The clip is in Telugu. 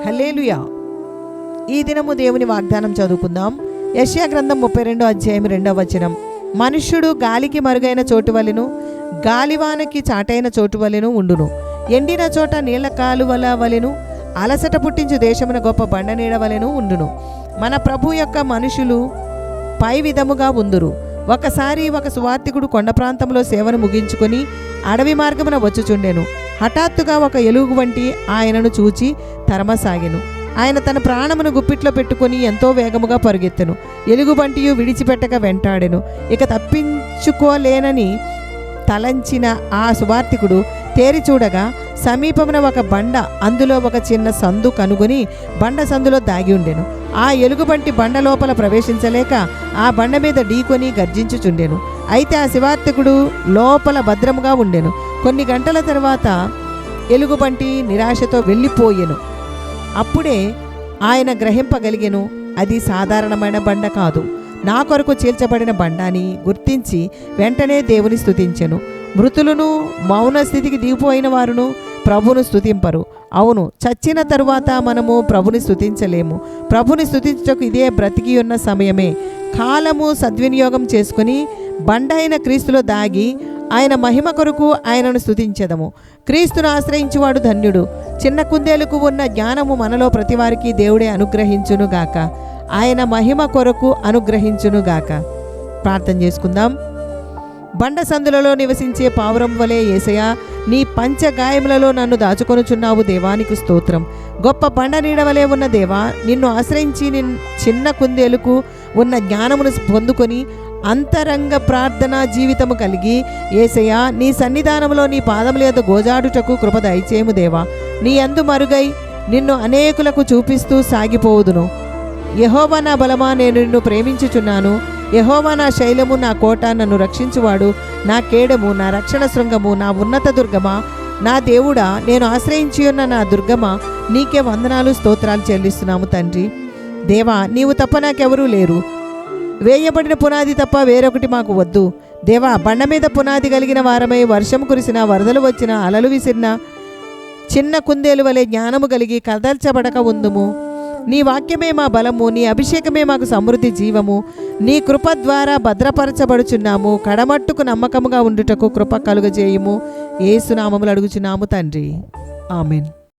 హల్లెలూయా. ఈ దినము దేవుని వాగ్దానం చదువుకుందాం. యెషయా గ్రంథం 32:2. మనుష్యుడు గాలికి మరుగైన చోటు వలెను, గాలివానకి చాటైన చోటు వలెను ఉండును. ఎండిన చోట నీళ్ల కాలువల వలెను, అలసట పుట్టించు దేశమున గొప్ప బండ నీడ వలెను ఉండును. మన ప్రభు యొక్క మనుషులు పై విధముగా ఉందురు. ఒకసారి ఒక సువార్తికుడు కొండ ప్రాంతంలో సేవను ముగించుకొని అడవి మార్గమున వచ్చుచుండెను. హఠాత్తుగా ఒక ఎలుగు వంటి ఆయనను చూచి తరమసాగెను. ఆయన తన ప్రాణమును గుప్పిట్లో పెట్టుకొని ఎంతో వేగముగా పరుగెత్తెను. ఎలుగుబంటియు విడిచిపెట్టక వెంటాడెను. ఇక తప్పించుకోలేనని తలంచిన ఆ సువార్తికుడు తేరి చూడగా సమీపమున ఒక బండ, అందులో ఒక చిన్న సందు కనుగొని బండ సందులో దాగి ఉండెను. ఆ ఎలుగుబంటి బండ లోపల ప్రవేశించలేక ఆ బండ మీద ఢీకొని గర్జించుచుండెను. అయితే ఆ సువార్తికుడు లోపల భద్రముగా ఉండెను. కొన్ని గంటల తర్వాత ఎలుగుబంటి నిరాశతో వెళ్ళిపోయెను. అప్పుడే ఆయన గ్రహింపగలిగెను, అది సాధారణమైన బండ కాదు, నా కొరకు చీల్చబడిన బండ అని గుర్తించి వెంటనే దేవుని స్తుతించెను. మృతులను, మౌన స్థితికి దిగిపోయిన వారును ప్రభుని స్తుతింపరు. అవును, చచ్చిన తరువాత మనము ప్రభుని స్తుతించలేము. ప్రభుని స్తుతించుటకు ఇదే బ్రతికి ఉన్న సమయమే. కాలము సద్వినియోగం చేసుకుని బండైన క్రీస్తులో దాగి ఆయన మహిమ కొరకు ఆయనను స్తుతించెదము. క్రీస్తును ఆశ్రయించువాడు ధన్యుడు. చిన్న కుందేలుకు ఉన్న జ్ఞానము మనలో ప్రతివారికి దేవుడే అనుగ్రహించునుగాక. ఆయన మహిమ కొరకు అనుగ్రహించునుగాక. ప్రార్థన చేసుకుందాం. బండ సందులలో నివసించే పావురం వలె యేసయ్యా, నీ పంచగాయములలో నన్ను దాచుకొనుచున్నావు. దేవానికి స్తోత్రం. గొప్ప బండ నీడవలే ఉన్న దేవా, నిన్ను ఆశ్రయించి చిన్న కుందేలుకు ఉన్న జ్ఞానమును పొందుకొని అంతరంగ ప్రార్థనా జీవితము కలిగి యేసయ్యా, నీ సన్నిధానంలో నీ పాదముల యొద్ద గోజాడుటకు కృప దయచేయము దేవా. నీ యందు మరుగై నిన్ను అనేకులకు చూపిస్తూ సాగిపోవుదును. యెహోవా నా బలమా, నేను నిన్ను ప్రేమించుచున్నాను. యెహోవా నా శైలము, నా కోట, నన్ను రక్షించువాడు, నా కేడము, నా రక్షణ శృంగము, నా ఉన్నత దుర్గమా, నా దేవుడా, నేను ఆశ్రయించి ఉన్న నా దుర్గమా, నీకే వందనాలు స్తోత్రాలు చెల్లిస్తున్నాము తండ్రి. దేవా, నీవు తప్ప నాకెవరూ లేరు. వేయబడిన పునాది తప్ప వేరొకటి మాకు వద్దు. దేవా, బండ మీద పునాది కలిగిన వారమై వర్షం కురిసిన, వరదలు వచ్చిన, అలలు విసిరిన చిన్న కుందేలు వలె జ్ఞానము కలిగి కదల్చబడక ఉందుము. నీ వాక్యమే మా బలము, నీ అభిషేకమే మాకు సమృద్ధి జీవము. నీ కృప ద్వారా భద్రపరచబడుచున్నాము. కడమట్టుకు నమ్మకముగా ఉండుటకు కృప కలుగజేయుము. యేసు నామములో అడుగుచున్నాము తండ్రి. ఆమెన్.